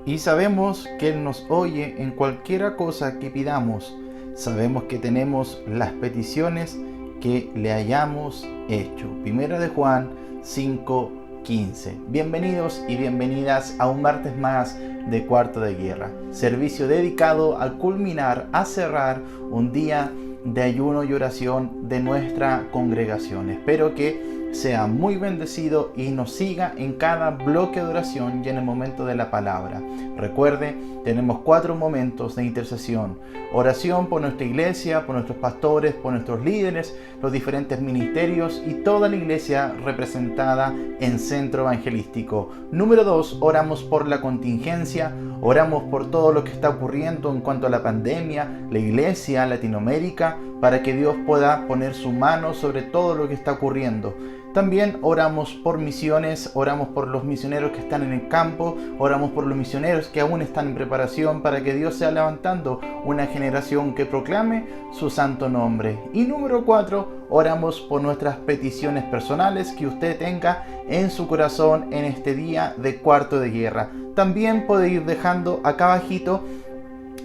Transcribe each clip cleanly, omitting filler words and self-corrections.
Y sabemos que Él nos oye en cualquiera cosa que pidamos. Sabemos que tenemos las peticiones que le hayamos hecho. Primera de Juan 5:15. Bienvenidos y bienvenidas a un martes más de Cuarto de Guerra. Servicio dedicado a culminar, a cerrar un día de ayuno y oración de nuestra congregación. Espero que sea muy bendecido y nos siga en cada bloque de oración y en el momento de la palabra. Recuerde, tenemos 4 momentos de intercesión. Oración por nuestra iglesia, por nuestros pastores, por nuestros líderes, los diferentes ministerios y toda la iglesia representada en Centro Evangelístico. Número 2, oramos por la contingencia, oramos por todo lo que está ocurriendo en cuanto a la pandemia, la iglesia, Latinoamérica, para que Dios pueda poner su mano sobre todo lo que está ocurriendo. También oramos por misiones, oramos por los misioneros que están en el campo, oramos por los misioneros que aún están en preparación para que Dios sea levantando una generación que proclame su santo nombre. Y número 4, oramos por nuestras peticiones personales que usted tenga en su corazón en este día de Cuarto de Guerra. También puede ir dejando acá abajito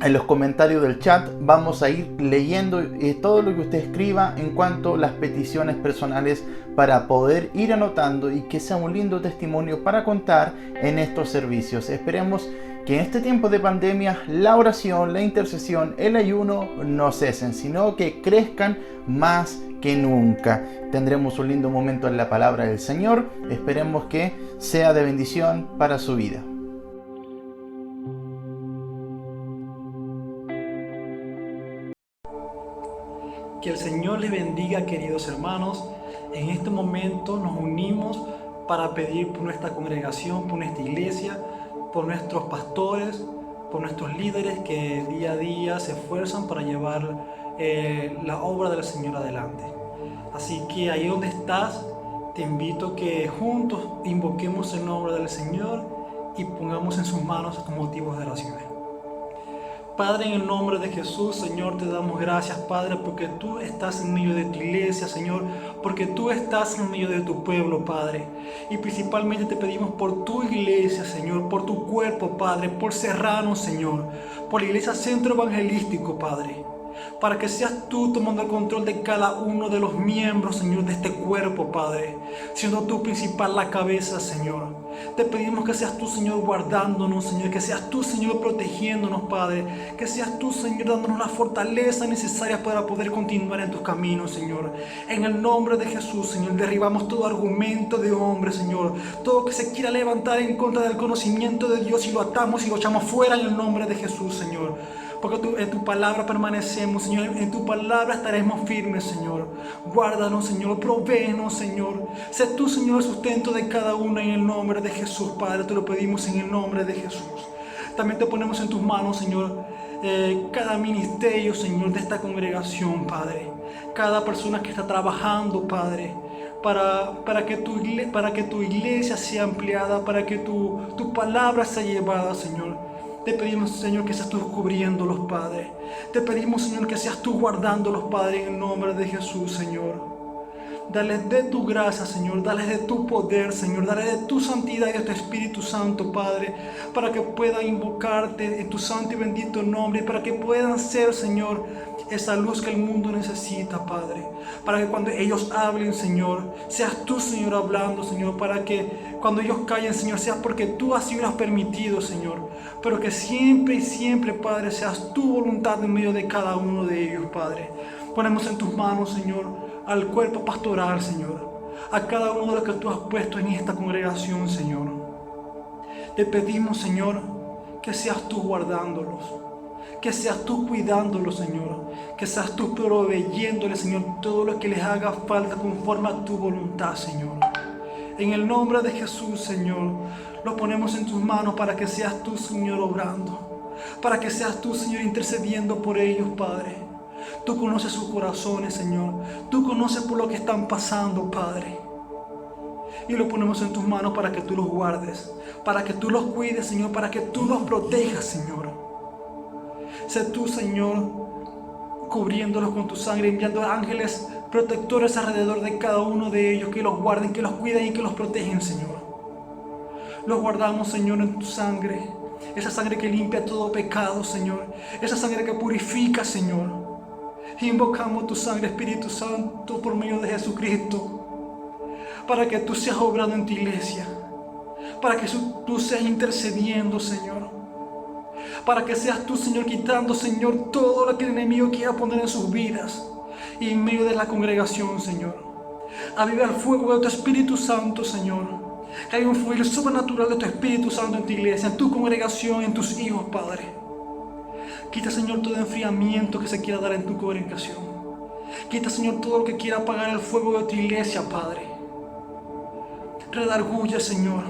en los comentarios del chat. Vamos a ir leyendo todo lo que usted escriba en cuanto a las peticiones personales para poder ir anotando y que sea un lindo testimonio para contar en estos servicios. Esperemos que en este tiempo de pandemia la oración, la intercesión, el ayuno no cesen, sino que crezcan más que nunca. Tendremos un lindo momento en la palabra del Señor. Esperemos que sea de bendición para su vida. Que el Señor les bendiga, queridos hermanos. En este momento nos unimos para pedir por nuestra congregación, por nuestra iglesia, por nuestros pastores, por nuestros líderes que día a día se esfuerzan para llevar la obra del Señor adelante. Así que ahí donde estás, te invito a que juntos invoquemos el nombre del Señor y pongamos en sus manos estos motivos de oración. Padre, en el nombre de Jesús, Señor, te damos gracias, Padre, porque tú estás en medio de tu iglesia, Señor, porque tú estás en medio de tu pueblo, Padre. Y principalmente te pedimos por tu iglesia, Señor, por tu cuerpo, Padre, por Serrano, Señor, por la iglesia Centro Evangelístico, Padre, para que seas tú tomando el control de cada uno de los miembros, Señor, de este cuerpo, Padre, siendo tú principal la cabeza, Señor. Te pedimos que seas tú, Señor, guardándonos, Señor, que seas tú, Señor, protegiéndonos, Padre, que seas tú, Señor, dándonos la fortaleza necesaria para poder continuar en tus caminos, Señor. En el nombre de Jesús, Señor, derribamos todo argumento de hombre, Señor, todo que se quiera levantar en contra del conocimiento de Dios y lo atamos y lo echamos fuera en el nombre de Jesús, Señor. Porque en tu palabra permanecemos, Señor. En tu palabra estaremos firmes, Señor. Guárdanos, Señor. Provéenos, Señor. Sé tú, Señor, el sustento de cada uno en el nombre de Jesús, Padre. Te lo pedimos en el nombre de Jesús. También te ponemos en tus manos, Señor, cada ministerio, Señor, de esta congregación, Padre. Cada persona que está trabajando, Padre, para que tu iglesia sea ampliada, para que tu palabra sea llevada, Señor. Te pedimos, Señor, que seas tú cubriéndolos, Padre. Te pedimos, Señor, que seas tú guardándolos, Padre, en el nombre de Jesús, Señor. Dales de tu gracia, Señor. Dales de tu poder, Señor. Dales de tu santidad y de tu Espíritu Santo, Padre, para que puedan invocarte en tu santo y bendito nombre y para que puedan ser, Señor, esa luz que el mundo necesita, Padre. Para que cuando ellos hablen, Señor, seas tú, Señor, hablando, Señor. Para que cuando ellos callen, Señor, sea porque tú así lo has permitido, Señor. Pero que siempre y siempre, Padre, seas tu voluntad en medio de cada uno de ellos, Padre. Ponemos en tus manos, Señor, al cuerpo pastoral, Señor. A cada uno de los que tú has puesto en esta congregación, Señor. Te pedimos, Señor, que seas tú guardándolos. Que seas tú cuidándolos, Señor. Que seas tú proveyéndoles, Señor, todo lo que les haga falta conforme a tu voluntad, Señor. En el nombre de Jesús, Señor, lo ponemos en tus manos para que seas tú, Señor, obrando. Para que seas tú, Señor, intercediendo por ellos, Padre. Tú conoces sus corazones, Señor. Tú conoces por lo que están pasando, Padre. Y lo ponemos en tus manos para que tú los guardes. Para que tú los cuides, Señor. Para que tú los protejas, Señor. Sé tú, Señor, cubriéndolos con tu sangre, enviando ángeles protectores alrededor de cada uno de ellos, que los guarden, que los cuiden y que los protegen, Señor. Los guardamos, Señor, en tu sangre. esa sangre que limpia todo pecado, Señor, esa sangre que purifica, Señor. Invocamos tu sangre, Espíritu Santo, por medio de Jesucristo, para que tú seas obrando en tu iglesia, para que tú seas intercediendo, Señor, para que seas tú, Señor, quitando, Señor, todo lo que el enemigo quiera poner en sus vidas y en medio de la congregación, Señor. Aviva el fuego de tu Espíritu Santo, Señor. Que haya un fuego sobrenatural de tu Espíritu Santo en tu iglesia, en tu congregación, en tus hijos, Padre. Quita, Señor, todo enfriamiento que se quiera dar en tu congregación. Quita, Señor, todo lo que quiera apagar el fuego de tu iglesia, Padre. Redarguye, Señor.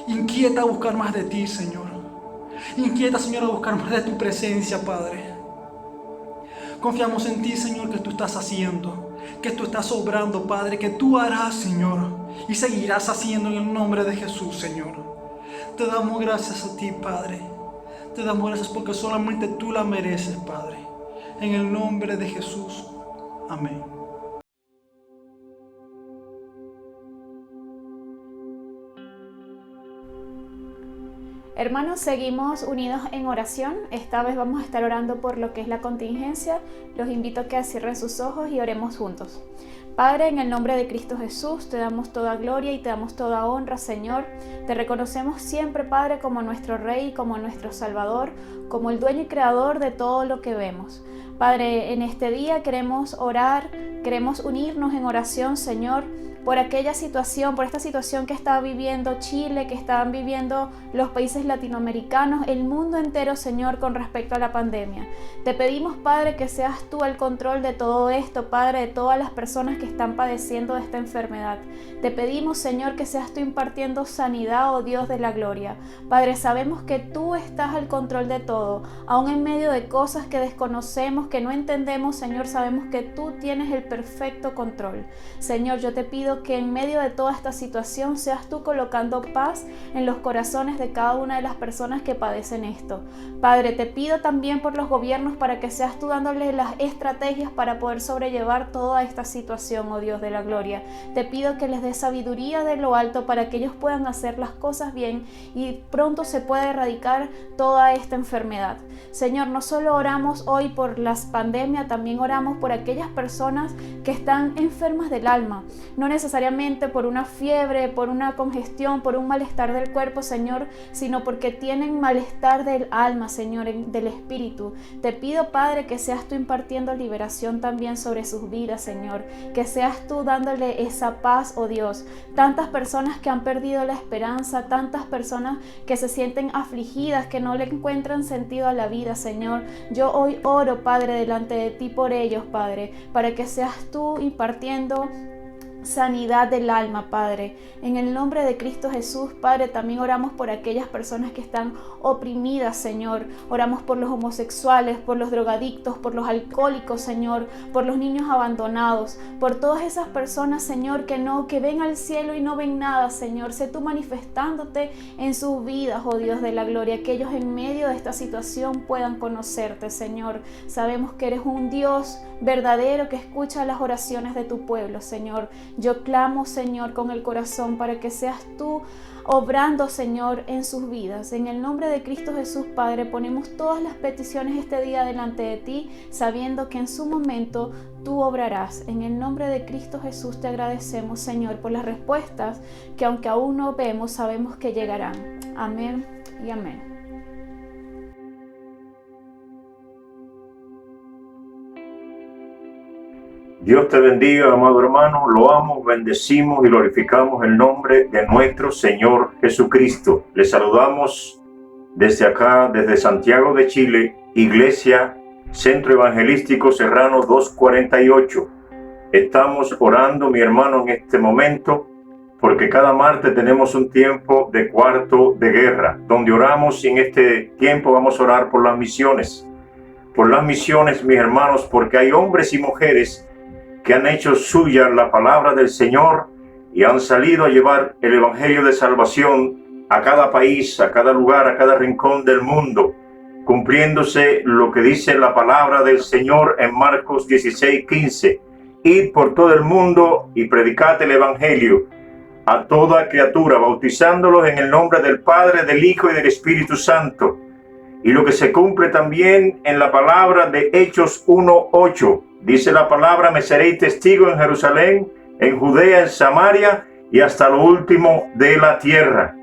Inquieta a buscar más de ti, Señor. Inquieta, Señor, a buscar más de tu presencia, Padre. Confiamos en ti, Señor, que tú estás haciendo, que tú estás obrando, Padre, que tú harás, Señor, y seguirás haciendo en el nombre de Jesús, Señor. Te damos gracias a ti, Padre. Te damos gracias porque solamente tú la mereces, Padre. En el nombre de Jesús. Amén. Hermanos, seguimos unidos en oración. Esta vez vamos a estar orando por lo que es la contingencia. Los invito a que cierren sus ojos y oremos juntos. Padre, en el nombre de Cristo Jesús, te damos toda gloria y te damos toda honra, Señor. Te reconocemos siempre, Padre, como nuestro Rey, como nuestro Salvador, como el dueño y creador de todo lo que vemos. Padre, en este día queremos orar, queremos unirnos en oración, Señor, por aquella situación, por esta situación que está viviendo Chile, que están viviendo los países latinoamericanos, el mundo entero, Señor, con respecto a la pandemia. Te pedimos, Padre, que seas tú al control de todo esto, Padre, de todas las personas que están padeciendo de esta enfermedad. Te pedimos, Señor, que seas tú impartiendo sanidad, oh Dios de la gloria. Padre, sabemos que tú estás al control de todo, aún en medio de cosas que desconocemos, que no entendemos, Señor, sabemos que tú tienes el perfecto control. Señor, yo te pido que en medio de toda esta situación seas tú colocando paz en los corazones de cada una de las personas que padecen esto. Padre, te pido también por los gobiernos para que seas tú dándoles las estrategias para poder sobrellevar toda esta situación, oh Dios de la gloria. Te pido que les des sabiduría de lo alto para que ellos puedan hacer las cosas bien y pronto se pueda erradicar toda esta enfermedad. Señor, no solo oramos hoy por las pandemias, también oramos por aquellas personas que están enfermas del alma, no necesariamente por una fiebre, por una congestión, por un malestar del cuerpo, Señor, sino porque tienen malestar del alma, Señor, del espíritu. Te pido, Padre, que seas tú impartiendo liberación también sobre sus vidas, Señor, que seas tú dándole esa paz, oh Dios. Tantas personas que han perdido la esperanza, tantas personas que se sienten afligidas, que no le encuentran sentido a la vida, Señor. Yo hoy oro, Padre, delante de ti por ellos, Padre, para que seas tú impartiendo sanidad del alma, Padre. En el nombre de Cristo Jesús, Padre, también oramos por aquellas personas que están oprimidas, Señor. Oramos por los homosexuales, por los drogadictos, por los alcohólicos, Señor, por los niños abandonados, por todas esas personas, Señor, que ven al cielo y no ven nada, Señor. Sé tú manifestándote en sus vidas, oh Dios de la gloria, que ellos en medio de esta situación puedan conocerte, Señor. Sabemos que eres un Dios verdadero que escucha las oraciones de tu pueblo, Señor. Yo clamo, Señor, con el corazón para que seas tú obrando, Señor, en sus vidas. En el nombre de Cristo Jesús, Padre, ponemos todas las peticiones este día delante de ti, sabiendo que en su momento tú obrarás. En el nombre de Cristo Jesús te agradecemos, Señor, por las respuestas que aunque aún no vemos, sabemos que llegarán. Amén y amén. Dios te bendiga, amado hermano. Loamos, bendecimos y glorificamos el nombre de nuestro Señor Jesucristo. Les saludamos desde acá, desde Santiago de Chile, Iglesia Centro Evangelístico Serrano 248. Estamos orando, mi hermano, en este momento, porque cada martes tenemos un tiempo de cuarto de guerra, donde oramos, y en este tiempo vamos a orar por las misiones. Por las misiones, mis hermanos, porque hay hombres y mujeres que han hecho suya la palabra del Señor y han salido a llevar el evangelio de salvación a cada país, a cada lugar, a cada rincón del mundo, cumpliéndose lo que dice la palabra del Señor en Marcos 16:15. Id por todo el mundo y predicad el evangelio a toda criatura, bautizándolos en el nombre del Padre, del Hijo y del Espíritu Santo. Y lo que se cumple también en la palabra de Hechos 1:8. Dice la palabra: me seréis testigo en Jerusalén, en Judea, en Samaria y hasta lo último de la tierra.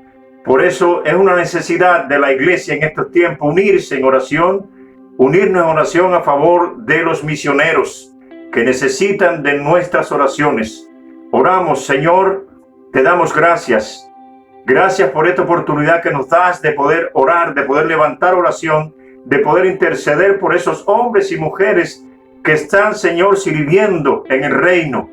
Por eso es una necesidad de la iglesia en estos tiempos unirse en oración, unirnos en oración a favor de los misioneros que necesitan de nuestras oraciones. Oramos, Señor, te damos gracias. Gracias por esta oportunidad que nos das de poder orar, de poder levantar oración, de poder interceder por esos hombres y mujeres que están, Señor, sirviendo en el reino,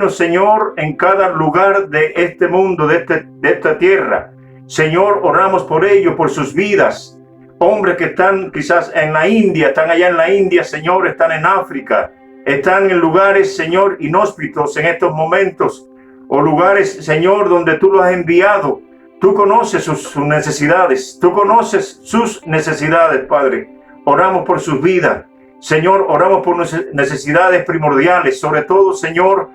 Señor, en cada lugar de este mundo, de esta tierra. Señor, oramos por ellos, por sus vidas. Hombres que están quizás en la India, están allá en la India, Señor, están en África, están en lugares, Señor, inhóspitos en estos momentos, o lugares, Señor, donde tú los has enviado. Tú conoces sus necesidades, Padre. Oramos por sus vidas. Señor, oramos por necesidades primordiales, sobre todo, Señor,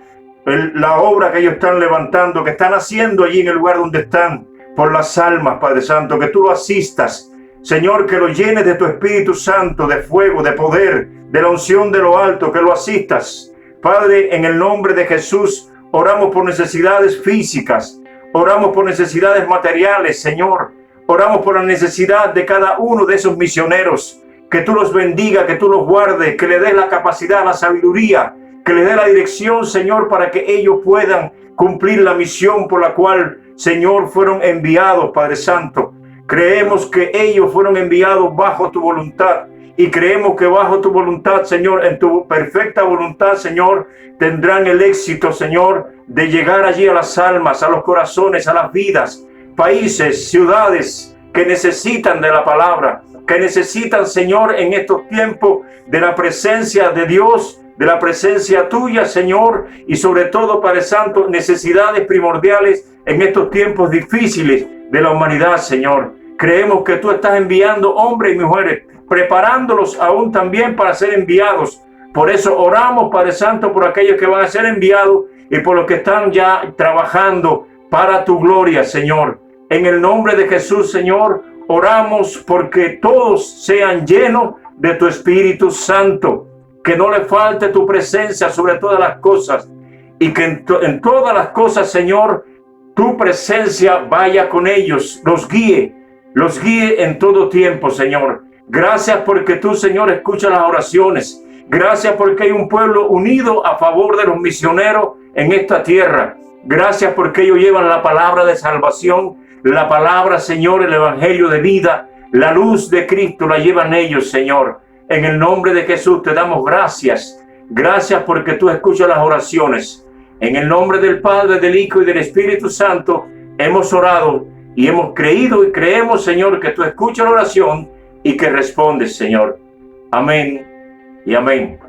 la obra que ellos están levantando, que están haciendo allí en el lugar donde están, por las almas, Padre Santo, que tú lo asistas. Señor, que lo llenes de tu Espíritu Santo, de fuego, de poder, de la unción de lo alto, que lo asistas. Padre, en el nombre de Jesús, oramos por necesidades físicas, oramos por necesidades materiales, Señor. Oramos por la necesidad de cada uno de esos misioneros. Que tú los bendiga, que tú los guardes, que le des la capacidad, la sabiduría, que le dé la dirección, Señor, para que ellos puedan cumplir la misión por la cual, Señor, fueron enviados, Padre Santo. Creemos que ellos fueron enviados bajo tu voluntad y creemos que bajo tu voluntad, Señor, en tu perfecta voluntad, Señor, tendrán el éxito, Señor, de llegar allí a las almas, a los corazones, a las vidas, países, ciudades que necesitan de la palabra, que necesitan, Señor, en estos tiempos de la presencia de Dios, de la presencia tuya, Señor, y sobre todo, Padre Santo, necesidades primordiales en estos tiempos difíciles de la humanidad, Señor. Creemos que tú estás enviando hombres y mujeres, preparándolos aún también para ser enviados. Por eso oramos, Padre Santo, por aquellos que van a ser enviados y por los que están ya trabajando para tu gloria, Señor. En el nombre de Jesús, Señor, oramos porque todos sean llenos de tu Espíritu Santo, que no le falte tu presencia sobre todas las cosas y que en todas las cosas, Señor, tu presencia vaya con ellos, los guíe en todo tiempo, Señor. Gracias porque tú, Señor, escuchas las oraciones. Gracias porque hay un pueblo unido a favor de los misioneros en esta tierra. Gracias porque ellos llevan la palabra de salvación, la palabra, Señor, el evangelio de vida, la luz de Cristo la llevan ellos, Señor. En el nombre de Jesús te damos gracias. Gracias porque tú escuchas las oraciones. En el nombre del Padre, del Hijo y del Espíritu Santo hemos orado y hemos creído y creemos, Señor, que tú escuchas la oración y que respondes, Señor. Amén y amén.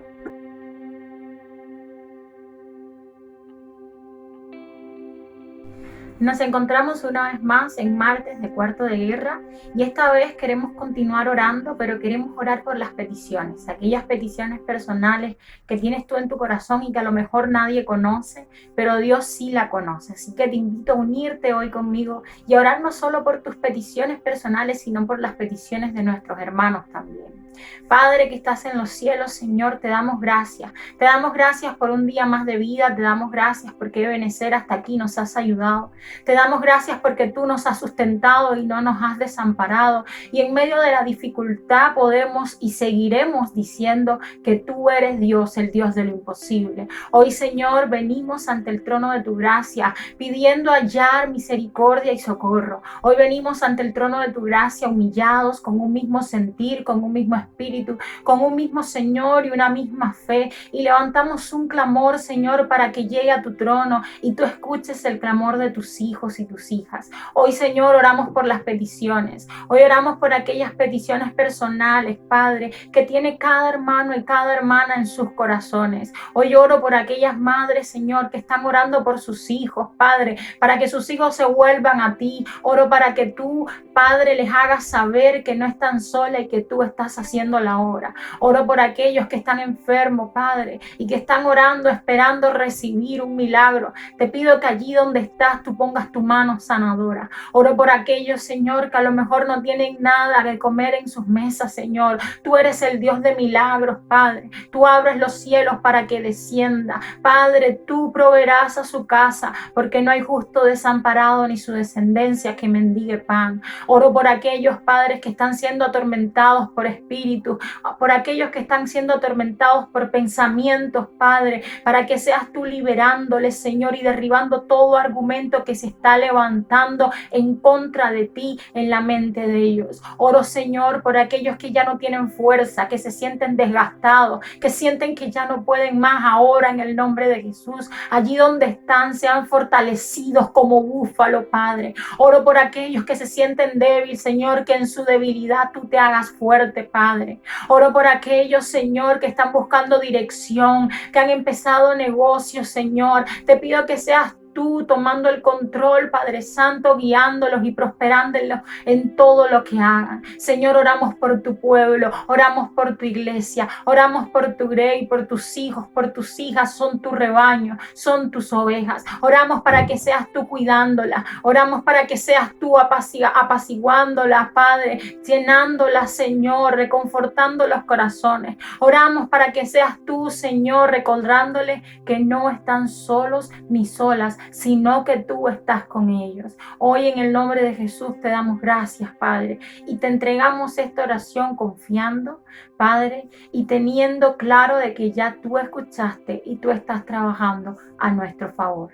Nos encontramos una vez más en martes de Cuarto de Guerra y esta vez queremos continuar orando, pero queremos orar por las peticiones, aquellas peticiones personales que tienes tú en tu corazón y que a lo mejor nadie conoce, pero Dios sí la conoce. Así que te invito a unirte hoy conmigo y a orar no solo por tus peticiones personales, sino por las peticiones de nuestros hermanos también. Padre que estás en los cielos, Señor, te damos gracias. Te damos gracias por un día más de vida. Te damos gracias porque Ebenezer hasta aquí nos has ayudado. Te damos gracias porque tú nos has sustentado y no nos has desamparado. Y en medio de la dificultad podemos y seguiremos diciendo que tú eres Dios, el Dios de lo imposible. Hoy, Señor, venimos ante el trono de tu gracia, pidiendo hallar misericordia y socorro. Hoy venimos ante el trono de tu gracia humillados, con un mismo sentir, con un mismo espíritu, con un mismo Señor y una misma fe, y levantamos un clamor, Señor, para que llegue a tu trono y tú escuches el clamor de tus hijos y tus hijas. Hoy, Señor, oramos por las peticiones. Hoy oramos por aquellas peticiones personales, Padre, que tiene cada hermano y cada hermana en sus corazones. Hoy oro por aquellas madres, Señor, que están orando por sus hijos, Padre, para que sus hijos se vuelvan a ti. Oro para que tú, Padre, les hagas saber que no están solas y que tú estás haciendo la obra. Oro por aquellos que están enfermos, Padre, y que están orando, esperando recibir un milagro. Te pido que allí donde estás tú pongas tu mano sanadora. Oro por aquellos, Señor, que a lo mejor no tienen nada que comer en sus mesas, Señor. Tú eres el Dios de milagros, Padre. Tú abres los cielos para que descienda. Padre, tú proveerás a su casa, porque no hay justo desamparado ni su descendencia que mendigue pan. Oro por aquellos padres que están siendo atormentados por espíritus, por aquellos que están siendo atormentados por pensamientos, Padre, para que seas tú liberándoles, Señor, y derribando todo argumento que se está levantando en contra de ti en la mente de ellos. Oro, Señor, por aquellos que ya no tienen fuerza, que se sienten desgastados, que sienten que ya no pueden más. Ahora, en el nombre de Jesús, allí donde están, sean fortalecidos como búfalo, Padre. Oro por aquellos que se sienten débiles, Señor, que en su debilidad tú te hagas fuerte, Padre. Oro por aquellos, Señor, que están buscando dirección, que han empezado negocios, Señor. Te pido que seas tú tomando el control, Padre Santo, guiándolos y prosperándolos en todo lo que hagan. Señor, oramos por tu pueblo, oramos por tu iglesia, oramos por tu grey, por tus hijos, por tus hijas, son tu rebaño, son tus ovejas. Oramos para que seas tú cuidándolas, oramos para que seas tú apaciguándolas, Padre, llenándolas, Señor, reconfortando los corazones. Oramos para que seas tú, Señor, recordándoles que no están solos ni solas, sino que tú estás con ellos. Hoy en el nombre de Jesús te damos gracias, Padre, y te entregamos esta oración confiando, Padre, y teniendo claro de que ya tú escuchaste y tú estás trabajando a nuestro favor.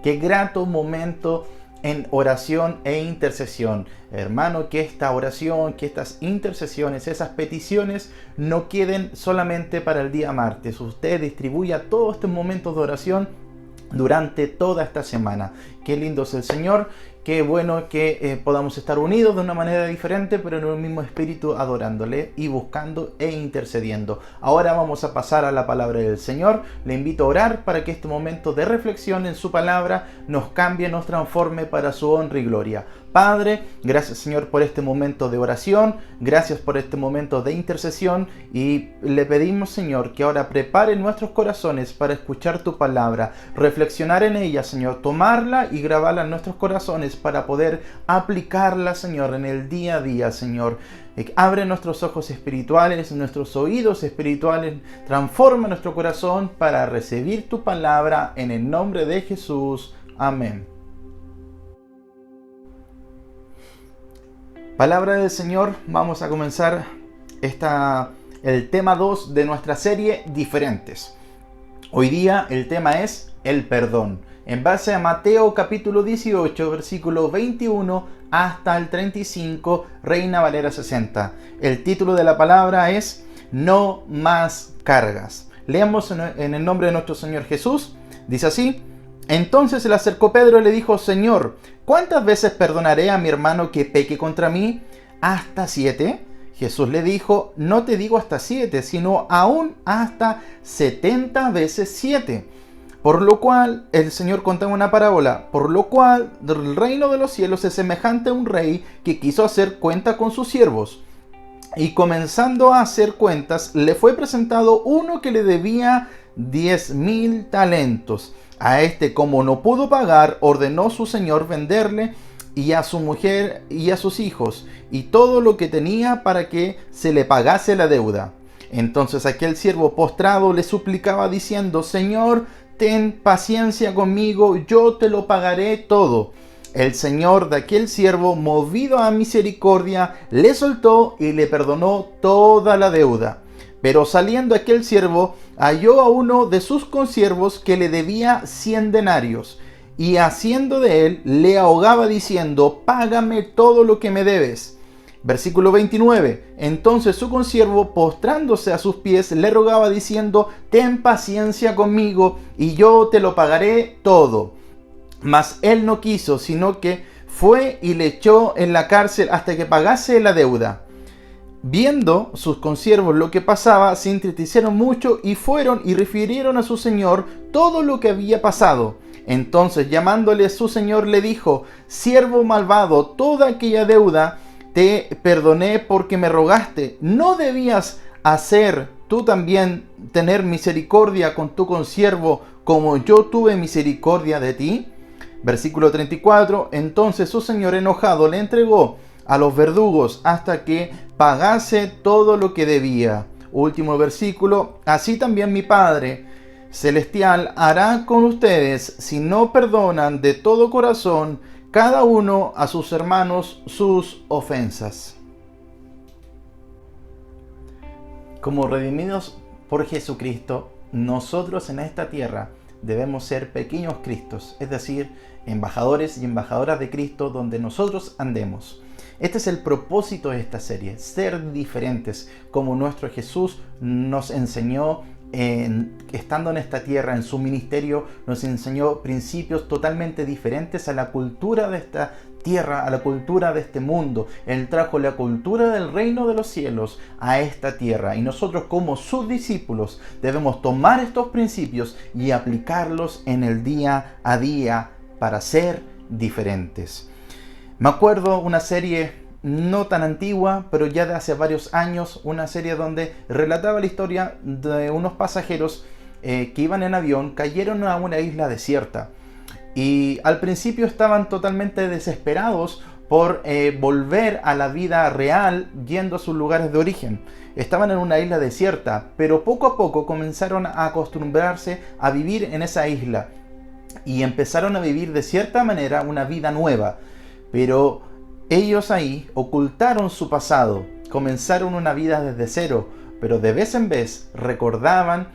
Qué grato momento en oración e intercesión. Hermano, que esta oración, que estas intercesiones, esas peticiones no queden solamente para el día martes. Usted distribuya todos estos momentos de oración durante toda esta semana. Qué lindo es el Señor. Qué bueno que podamos estar unidos de una manera diferente, pero en un mismo espíritu, adorándole y buscando e intercediendo. Ahora vamos a pasar a la palabra del Señor. Le invito a orar para que este momento de reflexión en su palabra nos cambie, nos transforme para su honra y gloria. Padre, gracias, Señor, por este momento de oración, gracias por este momento de intercesión, y le pedimos, Señor, que ahora prepare nuestros corazones para escuchar tu palabra, reflexionar en ella, Señor, tomarla y grabarla en nuestros corazones para poder aplicarla, Señor, en el día a día, Señor. Abre nuestros ojos espirituales, nuestros oídos espirituales, transforma nuestro corazón para recibir tu palabra en el nombre de Jesús. Amén. Palabra del Señor. Vamos a comenzar el tema 2 de nuestra serie Diferentes. Hoy día el tema es el perdón. En base a Mateo capítulo 18, versículo 21 hasta el 35, Reina Valera 60. El título de la palabra es No más cargas. Leamos en el nombre de nuestro Señor Jesús. Dice así: Entonces se le acercó Pedro y le dijo: Señor, ¿cuántas veces perdonaré a mi hermano que peque contra mí? ¿Hasta 7? Jesús le dijo: No te digo hasta 7, sino aún hasta 70 veces 7. Por lo cual, el Señor contaba una parábola, por lo cual el reino de los cielos es semejante a un rey que quiso hacer cuenta con sus siervos. Y comenzando a hacer cuentas, le fue presentado uno que le debía 10,000 talentos. A este, como no pudo pagar, ordenó su señor venderle y a su mujer y a sus hijos y todo lo que tenía para que se le pagase la deuda. Entonces aquel siervo postrado le suplicaba diciendo: Señor, ten paciencia conmigo, yo te lo pagaré todo. El señor de aquel siervo, movido a misericordia, le soltó y le perdonó toda la deuda. Pero saliendo aquel siervo, halló a uno de sus consiervos que le debía 100 denarios, y haciendo de él, le ahogaba diciendo: Págame todo lo que me debes. Versículo 29. Entonces su consiervo, postrándose a sus pies, le rogaba diciendo: Ten paciencia conmigo, y yo te lo pagaré todo. Mas él no quiso, sino que fue y le echó en la cárcel hasta que pagase la deuda. viendo sus consiervos lo que pasaba, se entristecieron mucho y fueron y refirieron a su señor todo lo que había pasado. Entonces, llamándole a su señor, le dijo: siervo malvado, toda aquella deuda te perdoné porque me rogaste. ¿No debías hacer tú también tener misericordia con tu consiervo como yo tuve misericordia de ti? Versículo 34. Entonces su señor enojado le entregó a los verdugos hasta que pagase todo lo que debía. Último versículo. Así también mi Padre Celestial hará con ustedes si no perdonan de todo corazón cada uno a sus hermanos sus ofensas. Como redimidos por Jesucristo, nosotros en esta tierra debemos ser pequeños Cristos, es decir, embajadores y embajadoras de Cristo donde nosotros andemos. Este es el propósito de esta serie, ser diferentes, como nuestro Jesús nos enseñó estando en esta tierra, en su ministerio, nos enseñó principios totalmente diferentes a la cultura de esta tierra, a la cultura de este mundo. Él trajo la cultura del reino de los cielos a esta tierra y nosotros como sus discípulos debemos tomar estos principios y aplicarlos en el día a día para ser diferentes. Me acuerdo una serie no tan antigua, pero ya de hace varios años, una serie donde relataba la historia de unos pasajeros que iban en avión, cayeron a una isla desierta y al principio estaban totalmente desesperados por volver a la vida real yendo a sus lugares de origen. Estaban en una isla desierta, pero poco a poco comenzaron a acostumbrarse a vivir en esa isla y empezaron a vivir de cierta manera una vida nueva, pero ellos ahí ocultaron su pasado, comenzaron una vida desde cero, pero de vez en vez recordaban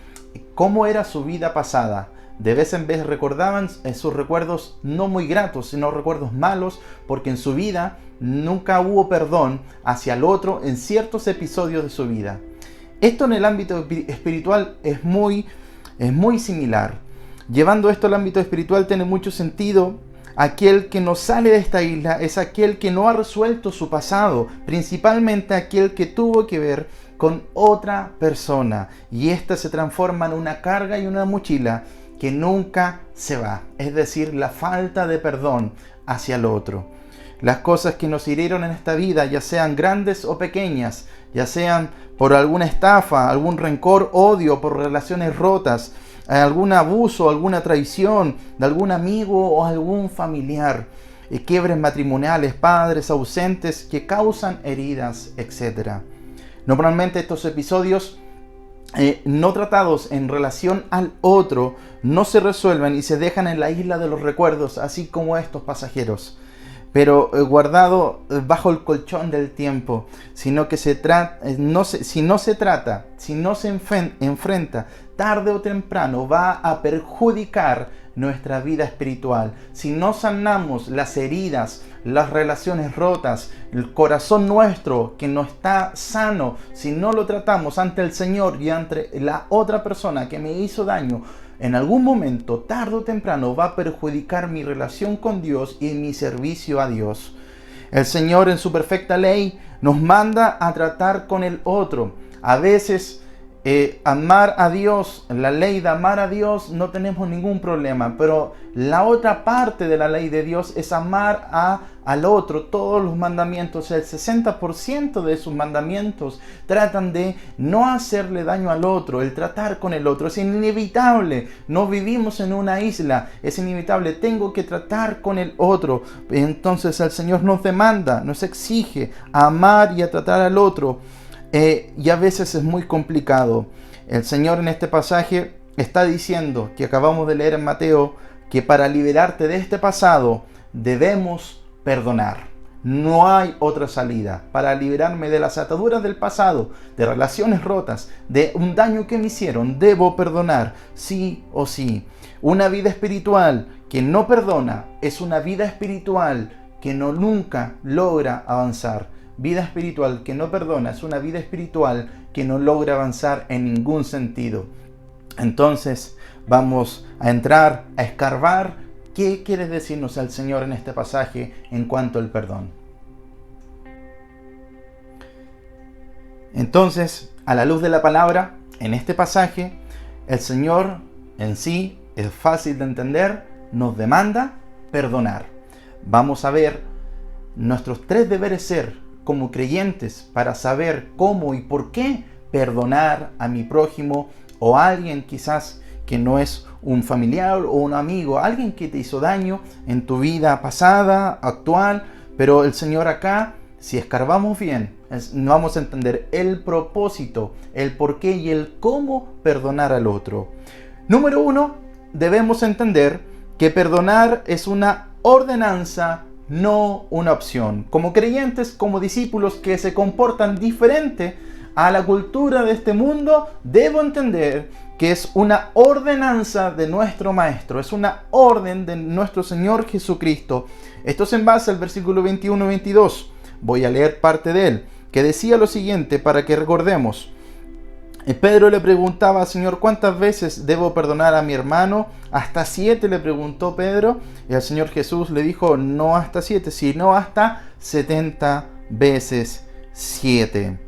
cómo era su vida pasada. De vez en vez recordaban sus recuerdos no muy gratos, sino recuerdos malos, porque en su vida nunca hubo perdón hacia el otro en ciertos episodios de su vida. Esto en el ámbito espiritual es muy similar. Llevando esto al ámbito espiritual tiene mucho sentido. Aquel que no sale de esta isla es aquel que no ha resuelto su pasado, principalmente aquel que tuvo que ver con otra persona, y ésta se transforma en una carga y una mochila que nunca se va, es decir, la falta de perdón hacia el otro. Las cosas que nos hirieron en esta vida, ya sean grandes o pequeñas, ya sean por alguna estafa, algún rencor, odio, por relaciones rotas, algún abuso, alguna traición de algún amigo o algún familiar, quiebres matrimoniales, padres ausentes que causan heridas, etc. Normalmente estos episodios no tratados en relación al otro no se resuelven y se dejan en la isla de los recuerdos, así como estos pasajeros, pero guardado bajo el colchón del tiempo, sino que si no se enfrenta, tarde o temprano va a perjudicar nuestra vida espiritual. Si no sanamos las heridas, las relaciones rotas, el corazón nuestro que no está sano, si no lo tratamos ante el Señor y ante la otra persona que me hizo daño, en algún momento, tarde o temprano, va a perjudicar mi relación con Dios y mi servicio a Dios. El Señor en su perfecta ley nos manda a tratar con el otro. A veces amar a Dios, la ley de amar a Dios, no tenemos ningún problema, pero la otra parte de la ley de Dios es amar al otro. Todos los mandamientos, el 60% de sus mandamientos tratan de no hacerle daño al otro, el tratar con el otro. Es inevitable, no vivimos en una isla, es inevitable, tengo que tratar con el otro. Entonces el Señor nos demanda, nos exige a amar y a tratar al otro. Y a veces es muy complicado. El Señor en este pasaje está diciendo, que acabamos de leer en Mateo, que para liberarte de este pasado debemos perdonar. No hay otra salida. Para liberarme de las ataduras del pasado, de relaciones rotas, de un daño que me hicieron, debo perdonar, sí o sí. Una vida espiritual que no perdona es una vida espiritual que nunca logra avanzar. Vida espiritual que no perdona es una vida espiritual que no logra avanzar en ningún sentido. Entonces vamos a entrar a escarbar qué quiere decirnos el Señor en este pasaje en cuanto al perdón. Entonces, a la luz de la palabra, en este pasaje, el Señor en sí es fácil de entender, nos demanda perdonar. Vamos a ver nuestros 3 deberes ser como creyentes para saber cómo y por qué perdonar a mi prójimo o a alguien quizás que no es un familiar o un amigo, alguien que te hizo daño en tu vida pasada, actual, pero el Señor acá, si escarbamos bien, vamos a entender el propósito, el por qué y el cómo perdonar al otro. Número 1, debemos entender que perdonar es una ordenanza, no una opción. Como creyentes, como discípulos que se comportan diferente a la cultura de este mundo, debo entender que es una ordenanza de nuestro Maestro, es una orden de nuestro Señor Jesucristo. Esto es en base al versículo 21-22. Voy a leer parte de él, que decía lo siguiente para que recordemos. Pedro le preguntaba, Señor, ¿cuántas veces debo perdonar a mi hermano? ¿Hasta 7? Le preguntó Pedro. Y el Señor Jesús le dijo, no hasta 7, sino hasta 70 veces 7.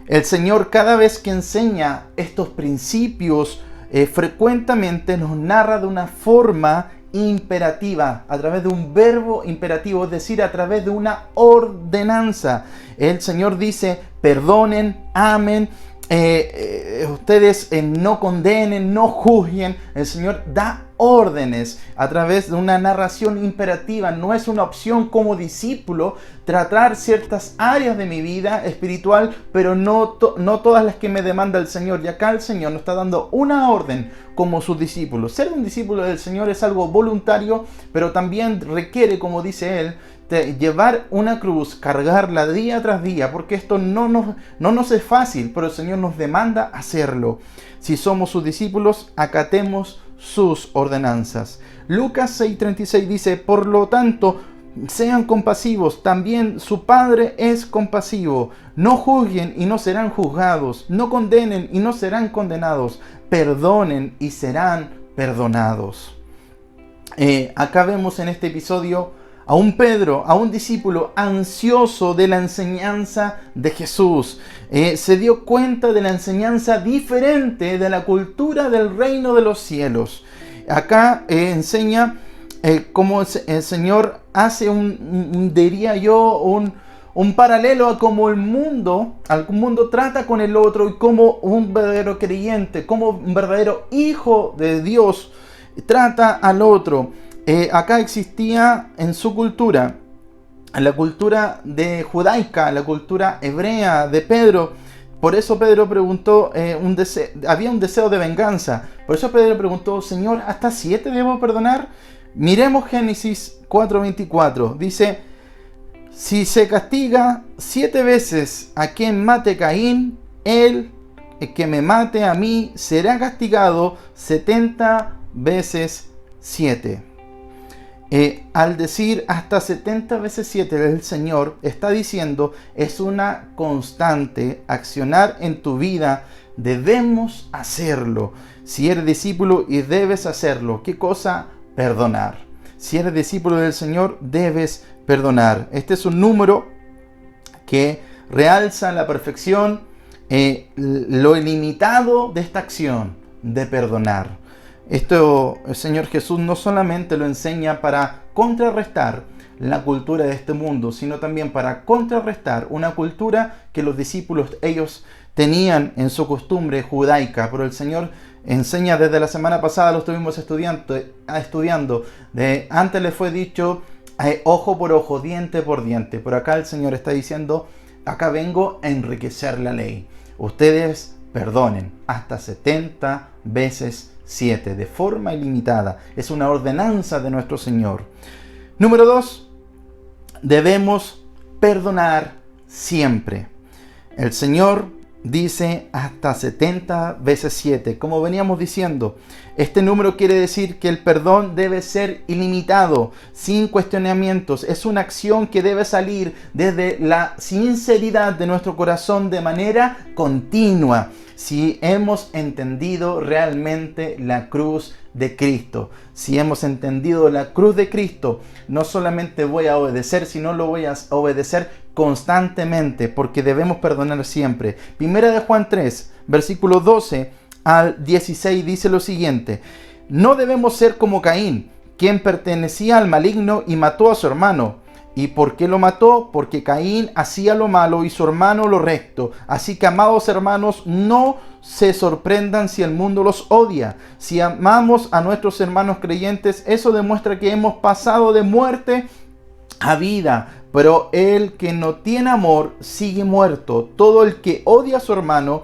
El Señor, cada vez que enseña estos principios, frecuentemente nos narra de una forma imperativa, a través de un verbo imperativo, es decir, a través de una ordenanza. El Señor dice, perdonen, amen, ustedes no condenen, no juzguen. El Señor da órdenes a través de una narración imperativa. No es una opción como discípulo tratar ciertas áreas de mi vida espiritual, pero no todas las que me demanda el Señor. Y acá el Señor nos está dando una orden como sus discípulos. Ser un discípulo del Señor es algo voluntario, pero también requiere, como dice Él, de llevar una cruz, cargarla día tras día, porque esto no nos es fácil, pero el Señor nos demanda hacerlo. Si somos sus discípulos, acatemos sus ordenanzas. Lucas 6:36 dice, por lo tanto, sean compasivos, también su Padre es compasivo. No juzguen y no serán juzgados, no condenen y no serán condenados, perdonen y serán perdonados. Acá vemos en este episodio a un Pedro, a un discípulo ansioso de la enseñanza de Jesús. Se dio cuenta de la enseñanza diferente de la cultura del reino de los cielos. Acá enseña cómo el Señor hace diría yo, un paralelo a cómo el mundo trata con el otro y como un verdadero creyente, como un verdadero hijo de Dios trata al otro. Acá existía en su cultura, en la cultura judaica, la cultura hebrea de Pedro. Por eso Pedro preguntó, había un deseo de venganza. Por eso Pedro preguntó, Señor, ¿hasta 7 debo perdonar? Miremos Génesis 4:24. Dice, si se castiga 7 veces a quien mate a Caín, él que me mate a mí será castigado 70 veces 7. Al decir hasta 70 veces 7, el Señor está diciendo, es una constante accionar en tu vida, debemos hacerlo. Si eres discípulo y debes hacerlo, ¿qué cosa? Perdonar. Si eres discípulo del Señor, debes perdonar. Este es un número que realza la perfección, lo ilimitado de esta acción de perdonar. Esto el Señor Jesús no solamente lo enseña para contrarrestar la cultura de este mundo, sino también para contrarrestar una cultura que los discípulos ellos tenían en su costumbre judaica. Pero el Señor enseña desde la semana pasada, lo estuvimos estudiando. Antes le fue dicho ojo por ojo, diente por diente. Por acá el Señor está diciendo, acá vengo a enriquecer la ley. Ustedes perdonen hasta 70 veces 7, de forma ilimitada. Es una ordenanza de nuestro Señor. Número 2, debemos perdonar siempre. El Señor dice hasta 70 veces 7. Como veníamos diciendo, este número quiere decir que el perdón debe ser ilimitado, sin cuestionamientos. Es una acción que debe salir desde la sinceridad de nuestro corazón de manera continua. Si hemos entendido realmente la cruz de Cristo, si hemos entendido la cruz de Cristo, no solamente voy a obedecer, sino lo voy a obedecer constantemente, porque debemos perdonar siempre. Primera de Juan 3, versículo 12 al 16 dice lo siguiente: no debemos ser como Caín, quien pertenecía al maligno y mató a su hermano. ¿Y por qué lo mató? Porque Caín hacía lo malo y su hermano lo recto. Así que, amados hermanos, no se sorprendan si el mundo los odia. Si amamos a nuestros hermanos creyentes, eso demuestra que hemos pasado de muerte a vida. Pero el que no tiene amor sigue muerto. Todo el que odia a su hermano,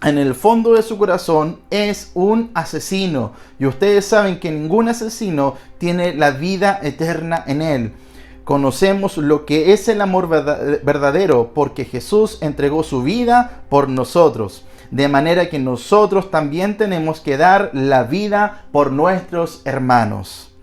en el fondo de su corazón, es un asesino. Y ustedes saben que ningún asesino tiene la vida eterna en él. Conocemos lo que es el amor verdadero, porque Jesús entregó su vida por nosotros. De manera que nosotros también tenemos que dar la vida por nuestros hermanos.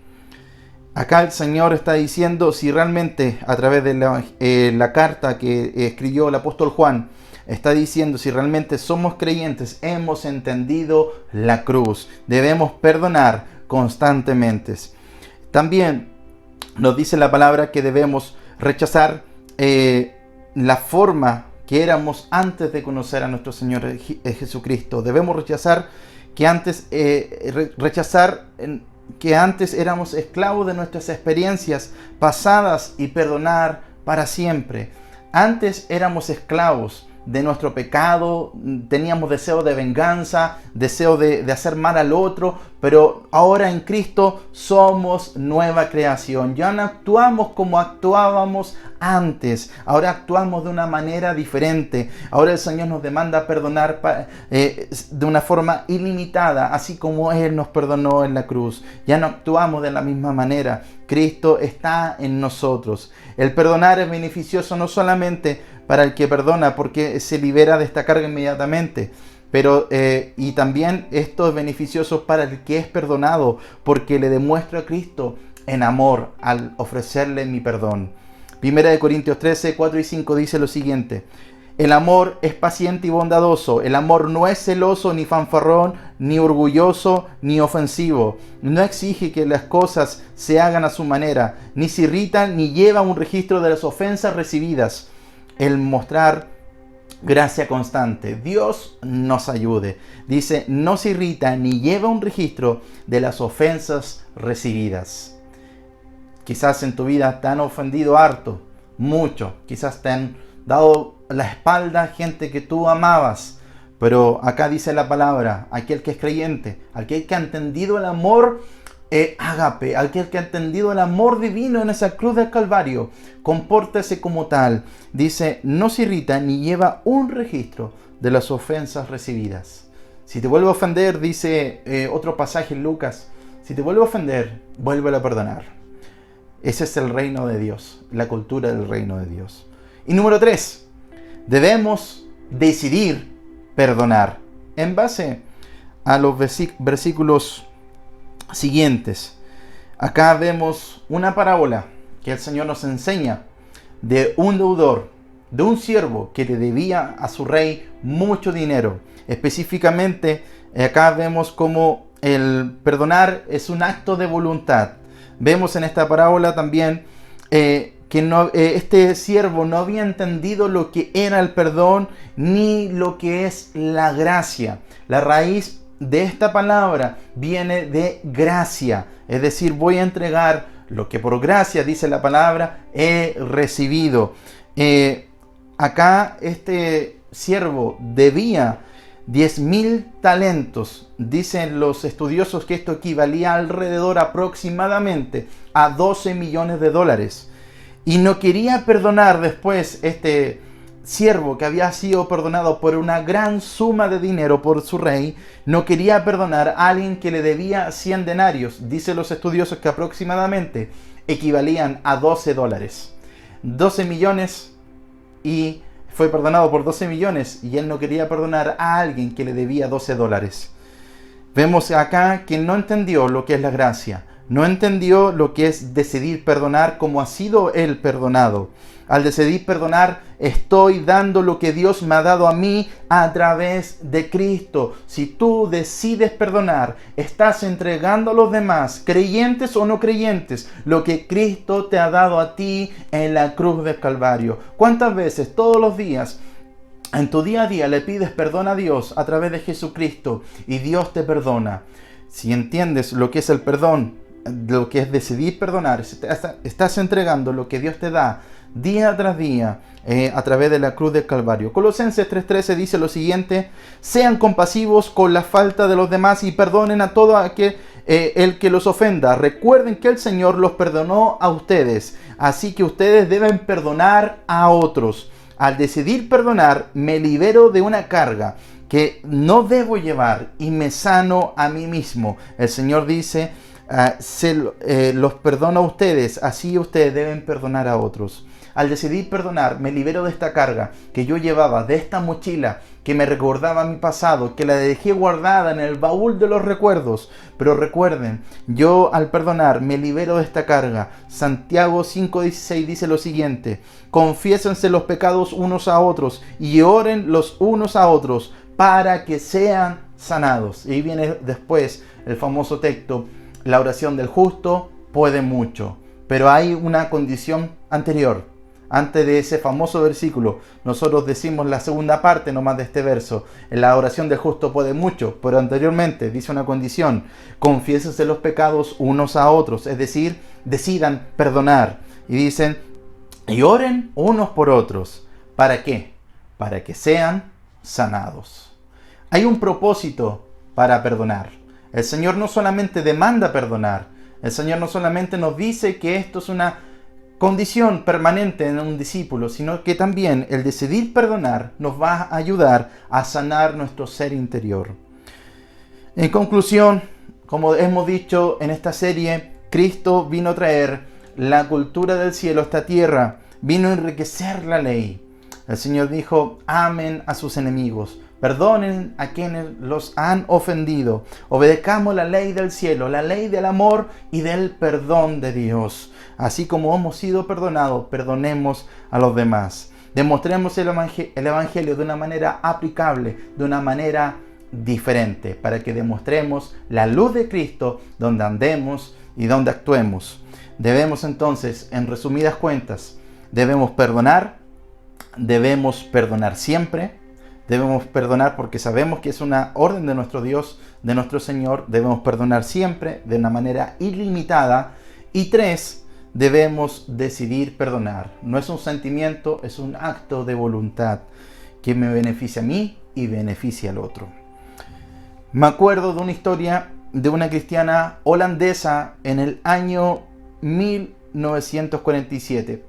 Acá el Señor está diciendo, si realmente a través de la carta que escribió el apóstol Juan, está diciendo, si realmente somos creyentes, hemos entendido la cruz. Debemos perdonar constantemente. También nos dice la palabra que debemos rechazar la forma que éramos antes de conocer a nuestro Señor Jesucristo. Debemos rechazar que antes éramos esclavos de nuestras experiencias pasadas y perdonar para siempre. Antes éramos esclavos de nuestro pecado, teníamos deseo de venganza, deseo de hacer mal al otro, pero ahora en Cristo somos nueva creación. Ya no actuamos como actuábamos antes, ahora actuamos de una manera diferente. Ahora el Señor nos demanda perdonar de una forma ilimitada, así como Él nos perdonó en la cruz. Ya no actuamos de la misma manera. Cristo está en nosotros. El perdonar es beneficioso no solamente para el que perdona, porque se libera de esta carga inmediatamente, pero y también esto es beneficioso para el que es perdonado, porque le demuestra a Cristo en amor al ofrecerle mi perdón. Primera de Corintios 13, 4 y 5 dice lo siguiente: el amor es paciente y bondadoso. El amor no es celoso, ni fanfarrón, ni orgulloso, ni ofensivo. No exige que las cosas se hagan a su manera, ni se irrita, ni lleva un registro de las ofensas recibidas. El mostrar gracia constante. Dios nos ayude. Dice, no se irrita ni lleva un registro de las ofensas recibidas. Quizás en tu vida te han ofendido harto, mucho. Quizás te han dado la espalda gente que tú amabas. Pero acá dice la palabra, aquel que es creyente, aquel que ha entendido el amor ágape, aquel que ha entendido el amor divino en esa cruz del Calvario, compórtese como tal. Dice, no se irrita ni lleva un registro de las ofensas recibidas. Si te vuelve a ofender, dice otro pasaje en Lucas, si te vuelve a ofender, vuélvelo a perdonar. Ese es el reino de Dios, la cultura del reino de Dios. Y número 3, debemos decidir perdonar. En base a los versículos siguientes, acá vemos una parábola que el Señor nos enseña de un deudor, de un siervo que le debía a su rey mucho dinero. Específicamente, acá vemos cómo el perdonar es un acto de voluntad. Vemos en esta parábola también que este siervo no había entendido lo que era el perdón ni lo que es la gracia. La raíz de esta palabra viene de gracia, es decir, voy a entregar lo que por gracia, dice la palabra, he recibido. Acá este siervo debía 10.000 talentos. Dicen los estudiosos que esto equivalía alrededor aproximadamente a 12 millones de dólares. Y no quería perdonar después este siervo que había sido perdonado por una gran suma de dinero por su rey. No quería perdonar a alguien que le debía 100 denarios. Dicen los estudiosos que aproximadamente equivalían a 12 dólares. 12 millones y fue perdonado por 12 millones y él no quería perdonar a alguien que le debía 12 dólares. Vemos acá que no entendió lo que es la gracia. No entendió lo que es decidir perdonar como ha sido él perdonado. Al decidir perdonar, estoy dando lo que Dios me ha dado a mí a través de Cristo. Si tú decides perdonar, estás entregando a los demás, creyentes o no creyentes, lo que Cristo te ha dado a ti en la cruz del Calvario. ¿Cuántas veces todos los días en tu día a día le pides perdón a Dios a través de Jesucristo y Dios te perdona? Si entiendes lo que es el perdón, lo que es decidir perdonar, estás entregando lo que Dios te da día tras día a través de la cruz del Calvario. Colosenses 3:13 dice lo siguiente: sean compasivos con la falta de los demás y perdonen a todo aquel el que los ofenda. Recuerden que el Señor los perdonó a ustedes, así que ustedes deben perdonar a otros. Al decidir perdonar, me libero de una carga que no debo llevar y me sano a mí mismo. El Señor dice, los perdono a ustedes, así ustedes deben perdonar a otros. Al decidir perdonar, me libero de esta carga que yo llevaba, de esta mochila que me recordaba mi pasado, que la dejé guardada en el baúl de los recuerdos. Pero recuerden, yo al perdonar me libero de esta carga. Santiago 5:16 dice lo siguiente: confiésense los pecados unos a otros y oren los unos a otros para que sean sanados. Y viene después el famoso texto: la oración del justo puede mucho. Pero hay una condición anterior. Antes de ese famoso versículo, nosotros decimos la segunda parte nomás de este verso: la oración del justo puede mucho. Pero anteriormente dice una condición: confiésense los pecados unos a otros. Es decir, decidan perdonar. Y dicen, y oren unos por otros. ¿Para qué? Para que sean sanados. Hay un propósito para perdonar. El Señor no solamente demanda perdonar. El Señor no solamente nos dice que esto es una condición permanente en un discípulo, sino que también el decidir perdonar nos va a ayudar a sanar nuestro ser interior. En conclusión, como hemos dicho en esta serie, Cristo vino a traer la cultura del cielo a esta tierra, vino a enriquecer la ley. El Señor dijo: amen a sus enemigos, perdonen a quienes los han ofendido, obedezcamos la ley del cielo, la ley del amor y del perdón de Dios. Así como hemos sido perdonados, perdonemos a los demás. Demostremos el Evangelio de una manera aplicable, de una manera diferente, para que demostremos la luz de Cristo donde andemos y donde actuemos. Debemos entonces, en resumidas cuentas, debemos perdonar siempre. Debemos perdonar porque sabemos que es una orden de nuestro Dios, de nuestro Señor. Debemos perdonar siempre, de una manera ilimitada. Y 3, debemos decidir perdonar. No es un sentimiento, es un acto de voluntad que me beneficia a mí y beneficia al otro. Me acuerdo de una historia de una cristiana holandesa en el año 1947.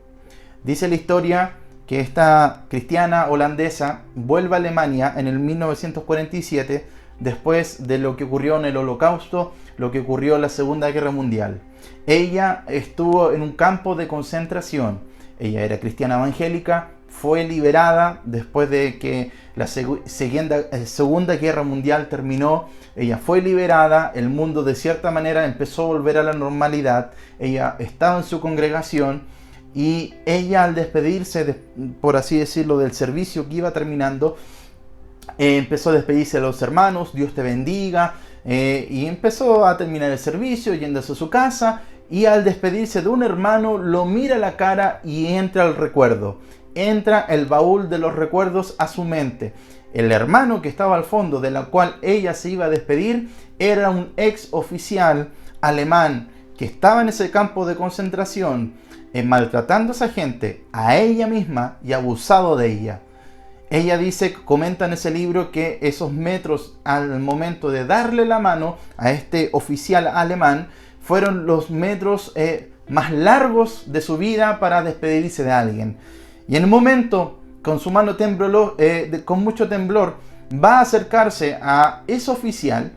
Dice la historia que esta cristiana holandesa vuelve a Alemania en el 1947, después de lo que ocurrió en el Holocausto, lo que ocurrió en la Segunda Guerra Mundial. Ella estuvo en un campo de concentración. Ella era cristiana evangélica, fue liberada después de que la Segunda Guerra Mundial terminó. Ella fue liberada, el mundo de cierta manera empezó a volver a la normalidad. Ella estaba en su congregación y ella, al despedirse, por así decirlo, del servicio que iba terminando, empezó a despedirse de los hermanos: Dios te bendiga, y empezó a terminar el servicio yéndose a su casa, y al despedirse de un hermano lo mira a la cara y entra el recuerdo, entra el baúl de los recuerdos a su mente. El hermano que estaba al fondo, de la cual ella se iba a despedir, era un ex oficial alemán que estaba en ese campo de concentración, maltratando a esa gente, a ella misma, y abusado de ella. Ella dice, comenta en ese libro, que esos metros al momento de darle la mano a este oficial alemán fueron los metros más largos de su vida para despedirse de alguien. Y en un momento, con su mano con mucho temblor, va a acercarse a ese oficial,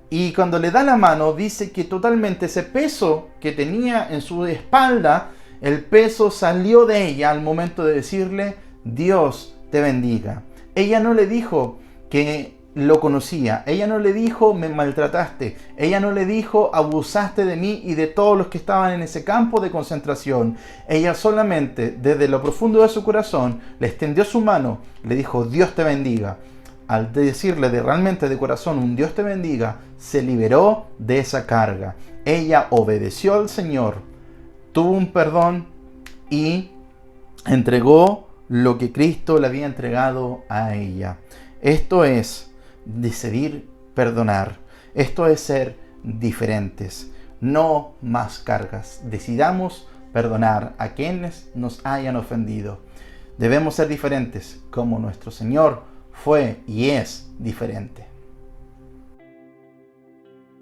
y cuando le da la mano dice que totalmente ese peso que tenía en su espalda, el peso salió de ella al momento de decirle: Dios te bendiga. Ella no le dijo que lo conocía. Ella no le dijo, me maltrataste. Ella no le dijo, abusaste de mí y de todos los que estaban en ese campo de concentración. Ella solamente, desde lo profundo de su corazón, le extendió su mano, le dijo, Dios te bendiga. Al decirle realmente de corazón un Dios te bendiga, se liberó de esa carga. Ella obedeció al Señor, tuvo un perdón y entregó lo que Cristo le había entregado a ella. Esto es decidir perdonar. Esto es ser diferentes. No más cargas. Decidamos perdonar a quienes nos hayan ofendido. Debemos ser diferentes como nuestro Señor fue y es diferente.